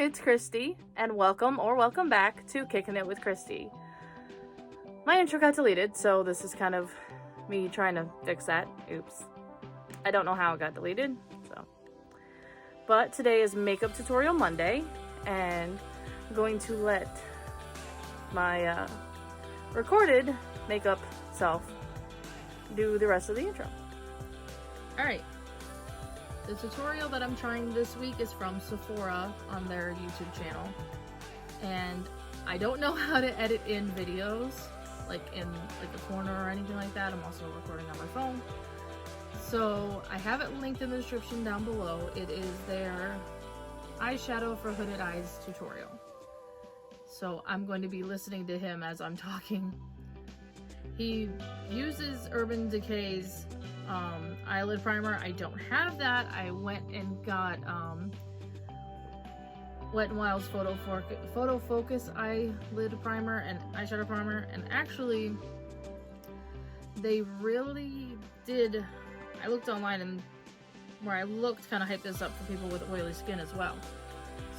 it's Christy, and welcome back to Kicking It with Christy. My intro got deleted, so this is kind of me trying to fix that. Oops. I don't know how it got deleted, so. But today is Makeup Tutorial Monday, and I'm going to let my recorded makeup self do the rest of the intro. Alright. The tutorial that I'm trying this week is from Sephora on their YouTube channel, and I don't know how to edit in videos, like in the corner or anything like that. I'm also recording on my phone, so I have it linked in the description down below. It is their eyeshadow for hooded eyes tutorial, so I'm going to be listening to him as I'm talking. He uses Urban Decay's eyelid primer. I don't have that. I went and got Wet n Wild's Photo Focus eyelid primer and eyeshadow primer, and actually they really did. I looked online, and where I looked kind of hyped this up for people with oily skin as well.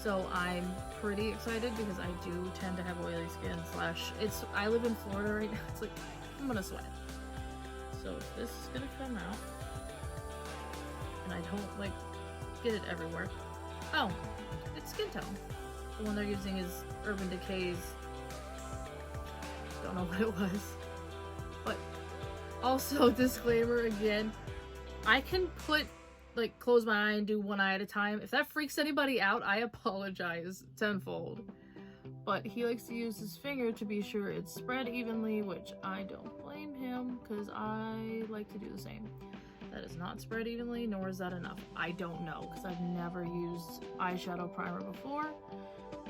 So I'm pretty excited because I do tend to have oily skin. I live in Florida right now. It's like I'm gonna sweat. So if this is gonna come out and I don't like get it everywhere. Oh, it's Skin Tone. The one they're using is Urban Decay's. Don't know what it was. But also, disclaimer again, I can close my eye and do one eye at a time. If that freaks anybody out, I apologize tenfold. But he likes to use his finger to be sure it's spread evenly, which I don't blame him, because I like to do the same. That is not spread evenly, nor is that enough. I don't know, because I've never used eyeshadow primer before.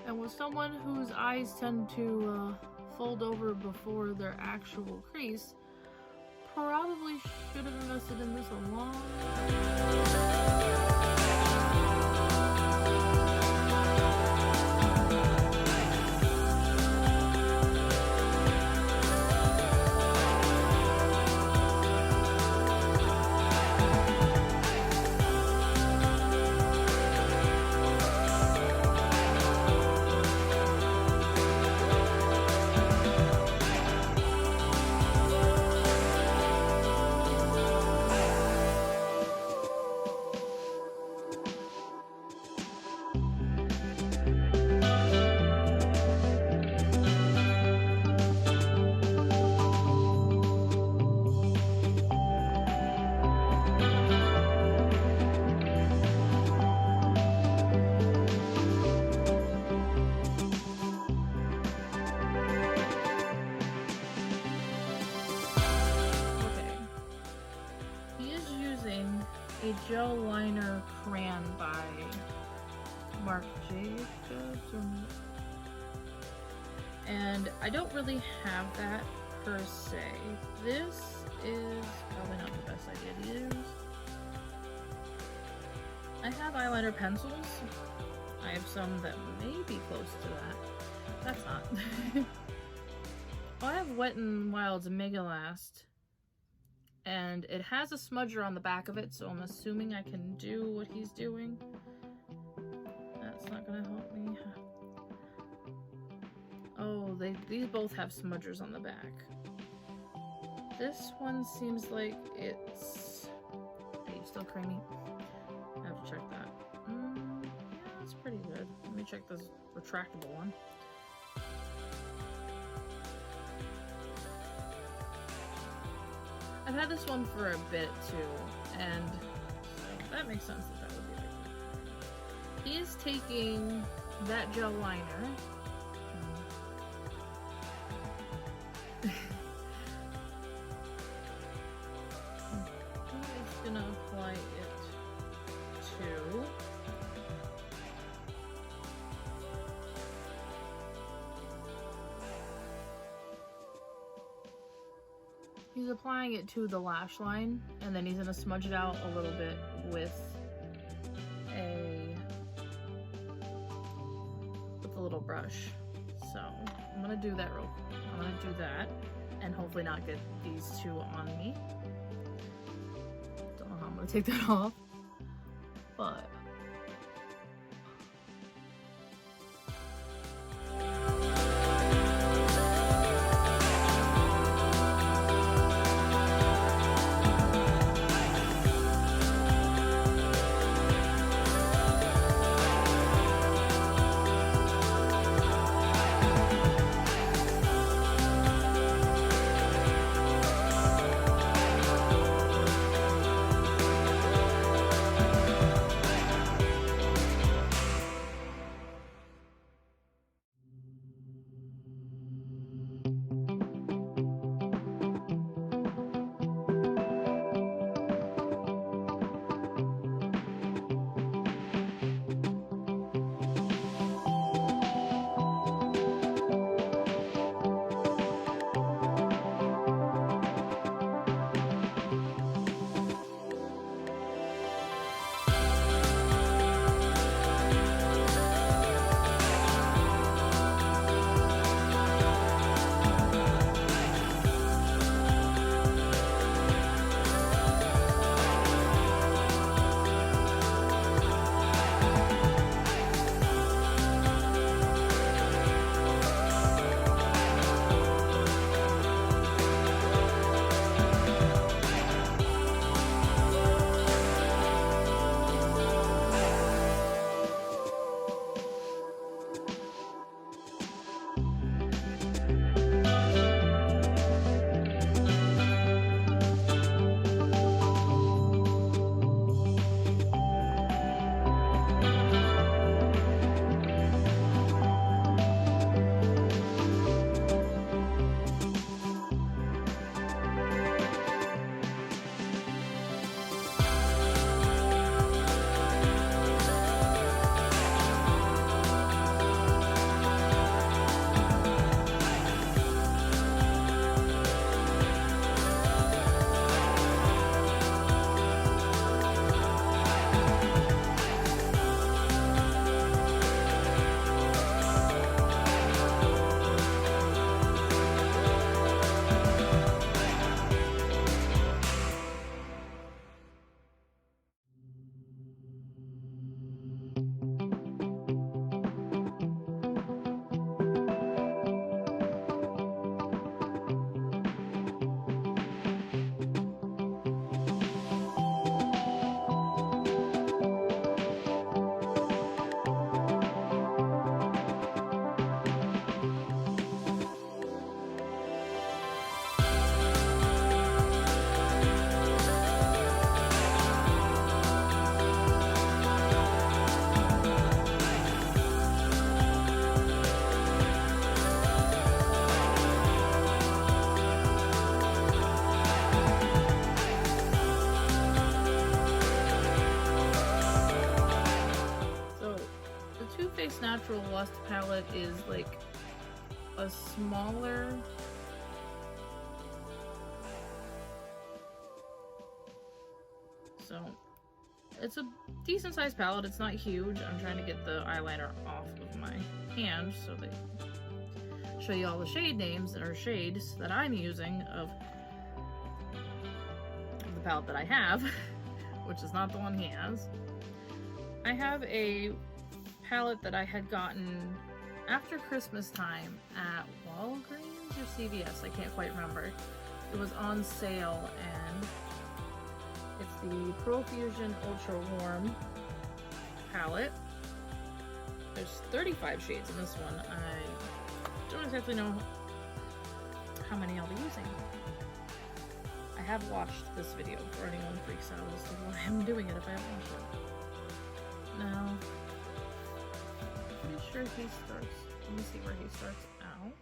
And with someone whose eyes tend to fold over before their actual crease, probably should have invested in this a long time. A gel liner crayon by Marc Jacobs, and I don't really have that per se. This is probably not the best idea to use. I have eyeliner pencils. I have some that may be close to that. That's not. I have Wet n Wild's Mega Last, and it has a smudger on the back of it, so I'm assuming I can do what he's doing. That's not gonna help me. Oh, these both have smudgers on the back. This one seems like it's... Are you still creamy? I have to check that. Yeah, it's pretty good. Let me check this retractable one. I've had this one for a bit too, and so that makes sense that would be like that. He is taking that gel liner. He's gonna apply it to He's applying it to the lash line, and then he's going to smudge it out a little bit with a little brush. So I'm going to do that real quick. I'm going to do that and hopefully not get these two on me. Don't know how I'm going to take that off, but actual Lust palette is like a smaller, so it's a decent sized palette. It's not huge. I'm trying to get the eyeliner off of my hand so they show you all the shade names or shades that I'm using of the palette that I have, which is not the one he has. I have a palette that I had gotten after Christmas time at Walgreens or CVS, I can't quite remember. It was on sale, and it's the Profusion Ultra Warm palette. There's 35 shades in this one. I don't exactly know how many I'll be using. I have watched this video for anyone who freaks out as to why I'm doing it if I haven't watched it. Now, pretty sure he starts. Let me see where he starts out.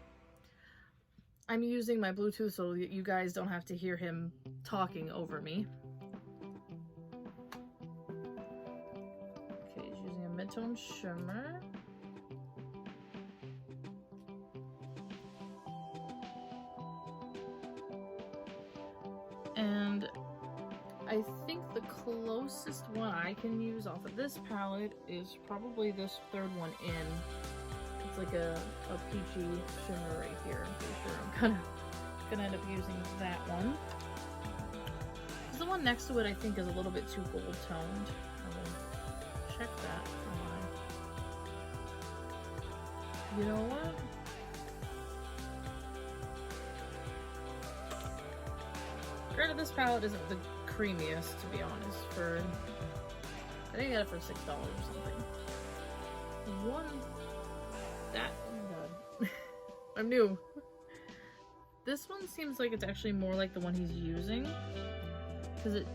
I'm using my Bluetooth so you guys don't have to hear him talking over me. Okay, he's using a mid-tone shimmer. And I think the closest one I can use off of this palette is probably this third one in. It's like a peachy shimmer right here. I'm pretty sure I'm gonna end up using that one. The one next to it I think is a little bit too gold toned. I will check that for my... You know what? Granted, this palette isn't the creamiest, to be honest. I think I got it for $6 or something. Oh my god. I'm new. This one seems like it's actually more like the one he's using, because it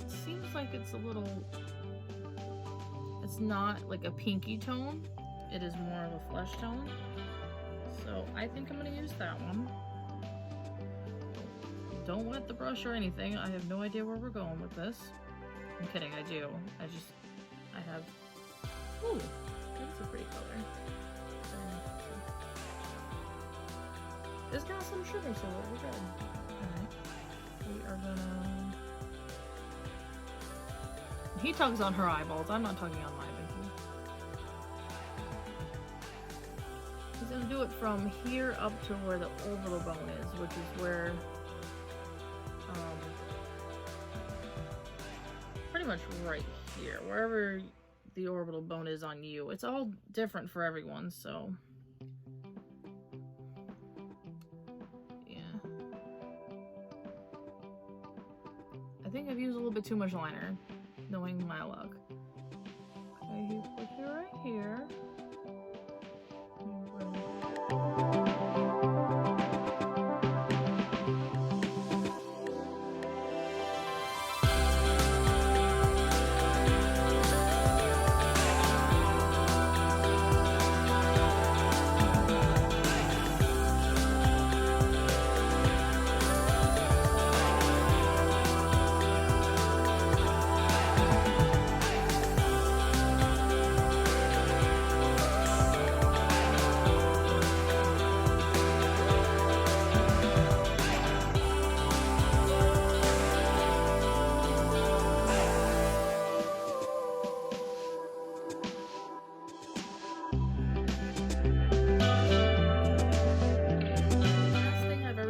seems like it's a little... It's not like a pinky tone. It is more of a flesh tone. So I think I'm gonna use that one. Don't wet the brush or anything. I have no idea where we're going with this. I'm kidding, I do. I have... Ooh, that's a pretty color. It's got some sugar to it, we're good. Alright. We are gonna... He tugs on her eyeballs, I'm not tugging on my pinky. He's gonna do it from here up to where the orbital bone is, which is where... pretty much right here, wherever the orbital bone is on you. It's all different for everyone, so yeah. I think I've used a little bit too much liner, knowing my luck. Okay, he put it right here.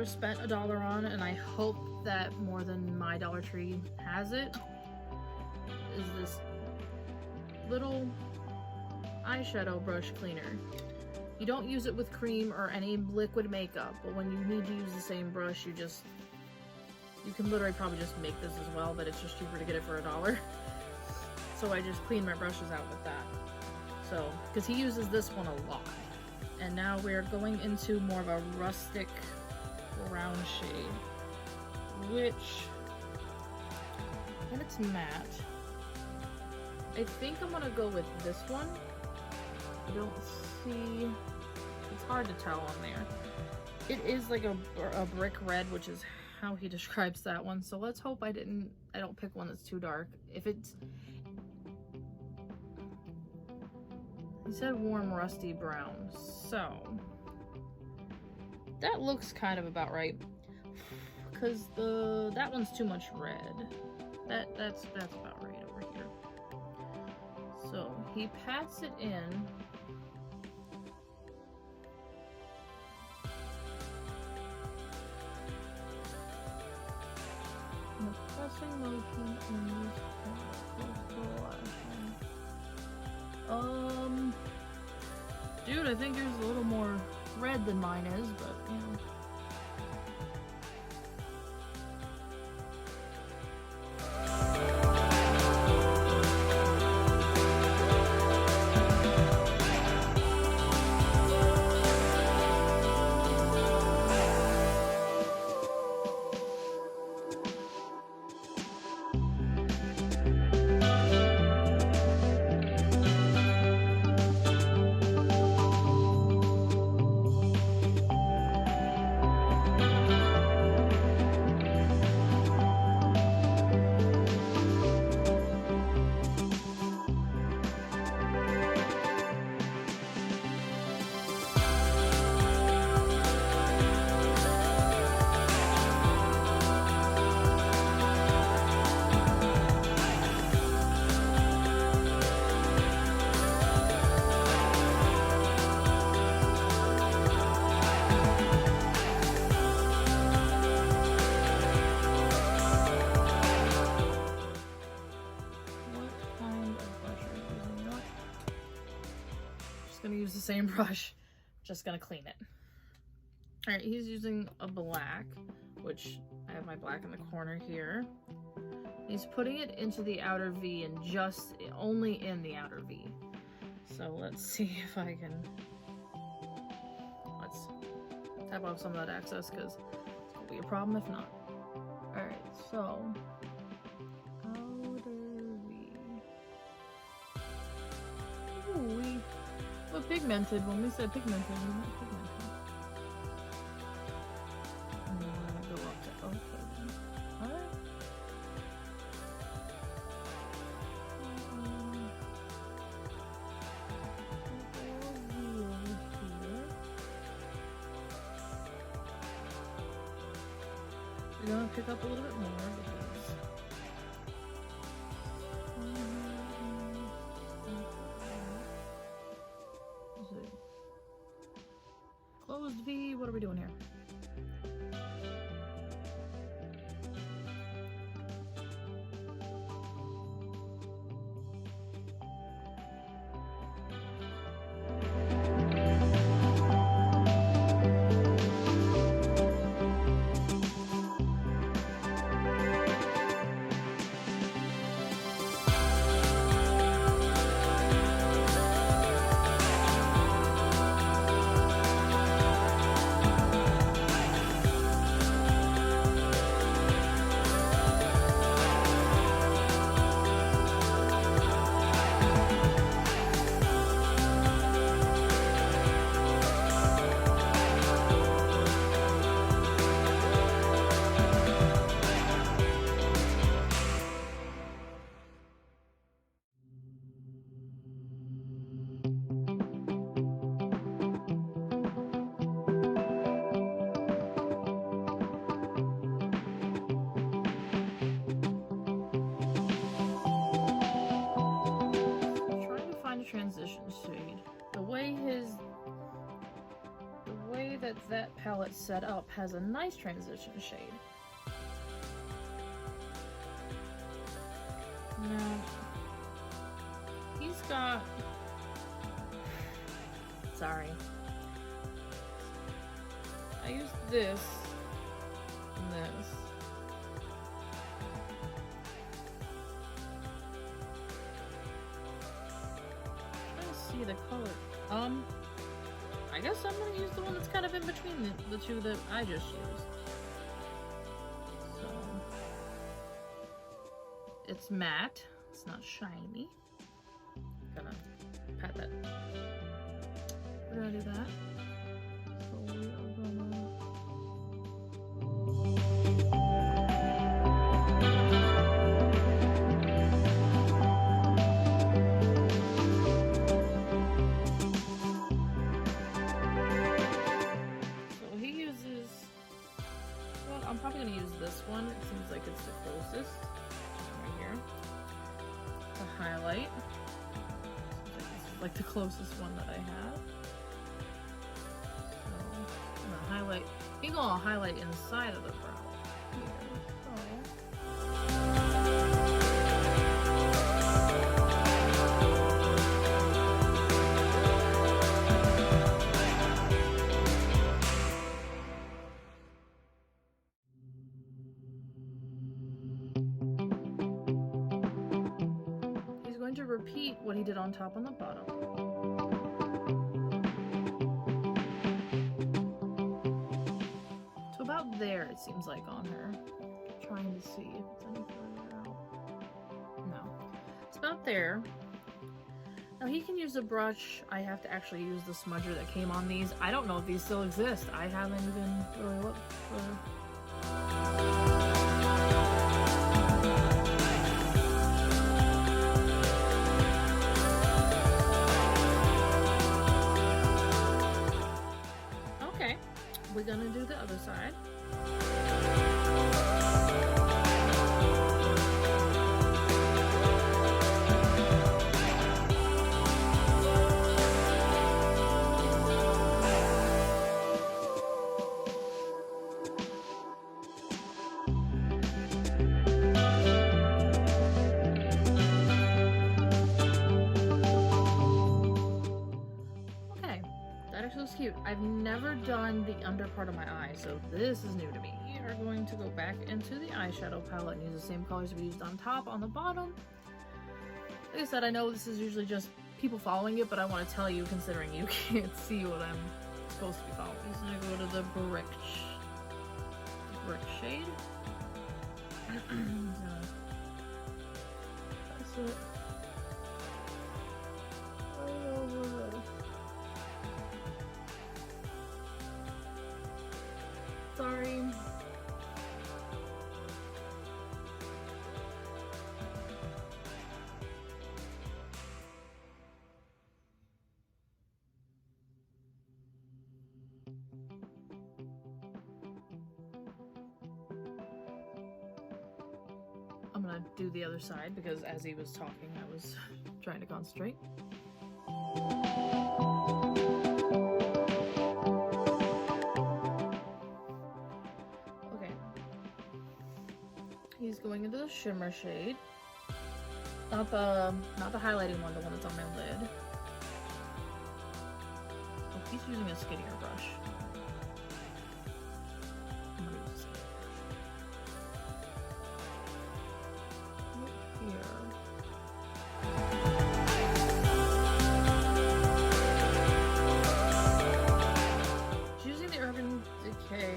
Spent $1 on, and I hope that more than my Dollar Tree has it, is this little eyeshadow brush cleaner. You don't use it with cream or any liquid makeup, but when you need to use the same brush, you can literally probably just make this as well, but it's just cheaper to get it for $1. So I just clean my brushes out with that. So, because he uses this one a lot. And now we're going into more of a rustic brown shade, which, when it's matte, I think I'm gonna go with this one. I don't see, it's hard to tell on there. It is like a brick red, which is how he describes that one. So let's hope I don't pick one that's too dark. If it's, He said warm rusty brown, so that looks kind of about right. Because that one's too much red. That's about right over here. So he pats it in. And a pressing motion in this corner. Dude, I think yours is a little more red than mine is, but you know. Gonna use the same brush, just gonna clean it. All right, he's using a black, which I have my black in the corner here. He's putting it into the outer V and just only in the outer V. So let's see if I can, let's tap off some of that excess because it's gonna be a problem if not. All right, so outer V. Ooh, well, pigmented. When we said pigmented, we meant pigmented. And then we're gonna go up to okay then. Alright. We're gonna pick up a little bit more because closed V, what are we doing here? Transition shade. The way that palette's set up has a nice transition shade. Now he's got, sorry, I used this and this. See the color. I guess I'm gonna use the one that's kind of in between the two that I just used. So it's matte, it's not shiny. Gonna pat that. We're gonna do that. So we are gonna I'm probably gonna use this one. It seems like it's the closest. Right here. To highlight. Seems like this is like the closest one that I have. So I'm gonna highlight. Maybe I'll highlight inside of the brow. To repeat what he did on top on the bottom. So about there it seems like on her. I'm trying to see if it's any further out. No. It's about there. Now he can use a brush. I have to actually use the smudger that came on these. I don't know if these still exist. I haven't even really looked for... We're gonna do the other side. Cute. I've never done the under part of my eye, so this is new to me. We are going to go back into the eyeshadow palette and use the same colors we used on top on the bottom. Like I said, I know this is usually just people following it, but I want to tell you, considering you can't see what I'm supposed to be following. I'm just gonna go to the brick shade. That's it. Right over there. Sorry. I'm gonna do the other side because as he was talking, I was trying to concentrate. He's going into the shimmer shade. Not the highlighting one, the one that's on my lid. Oh, he's using a skinnier brush. I'm gonna use a skinnier brush. Right here. She's using the Urban Decay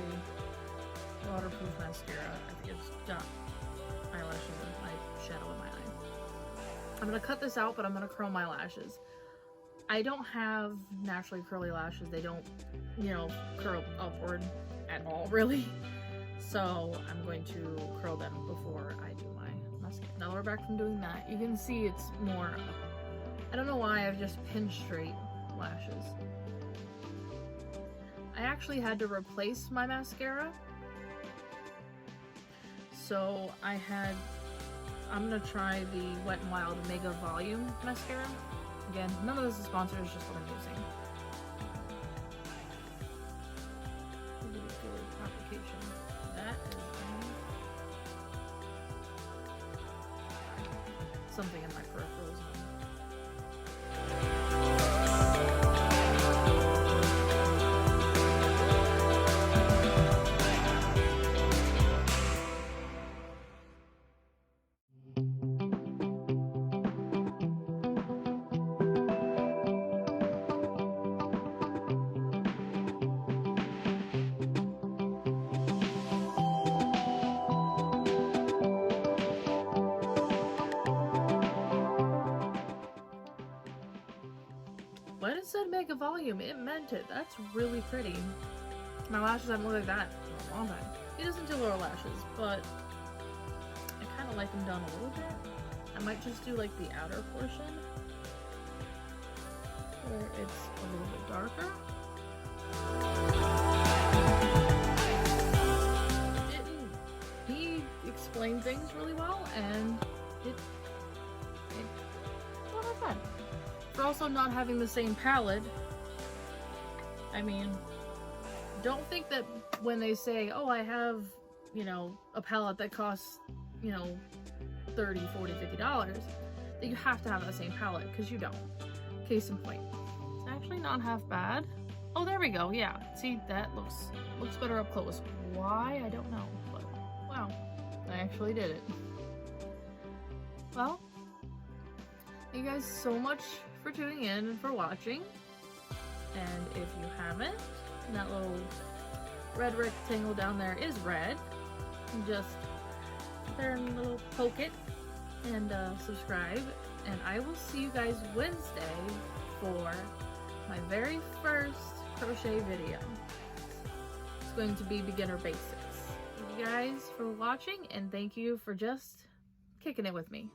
waterproof mascara. I think it's got eyelashes and eyeshadow in my eye. I'm gonna cut this out, but I'm gonna curl my lashes. I don't have naturally curly lashes. They don't, you know, curl upward at all, really. So I'm going to curl them before I do my mascara. Now that we're back from doing that, you can see it's more, I don't know why I've just pinned straight lashes. I actually had to replace my mascara. So I'm gonna try the Wet n Wild Mega Volume Mascara. Again, none of this is sponsored, it's just what I'm using. Really good application. That is something in my peripherals. When it said Mega Volume, it meant it. That's really pretty. My lashes haven't looked like that in a long time. It doesn't do lower lashes, but I kind of like them done a little bit. I might just do like the outer portion where it's a little bit darker. blends really well, and it's not that bad. For also not having the same palette, I mean, don't think that when they say, oh, I have, you know, a palette that costs, you know, $30, $40, $50, that you have to have the same palette, because you don't. Case in point. It's actually not half bad. Oh, there we go. Yeah. See, that looks better up close. Why? I don't know. But wow. I actually did it. Well, thank you guys so much for tuning in and for watching. And if you haven't, that little red rectangle down there is red. Just sit there and little poke it and subscribe. And I will see you guys Wednesday for my very first crochet video. It's going to be beginner basics. Thank you guys for watching, and thank you for just kicking it with me.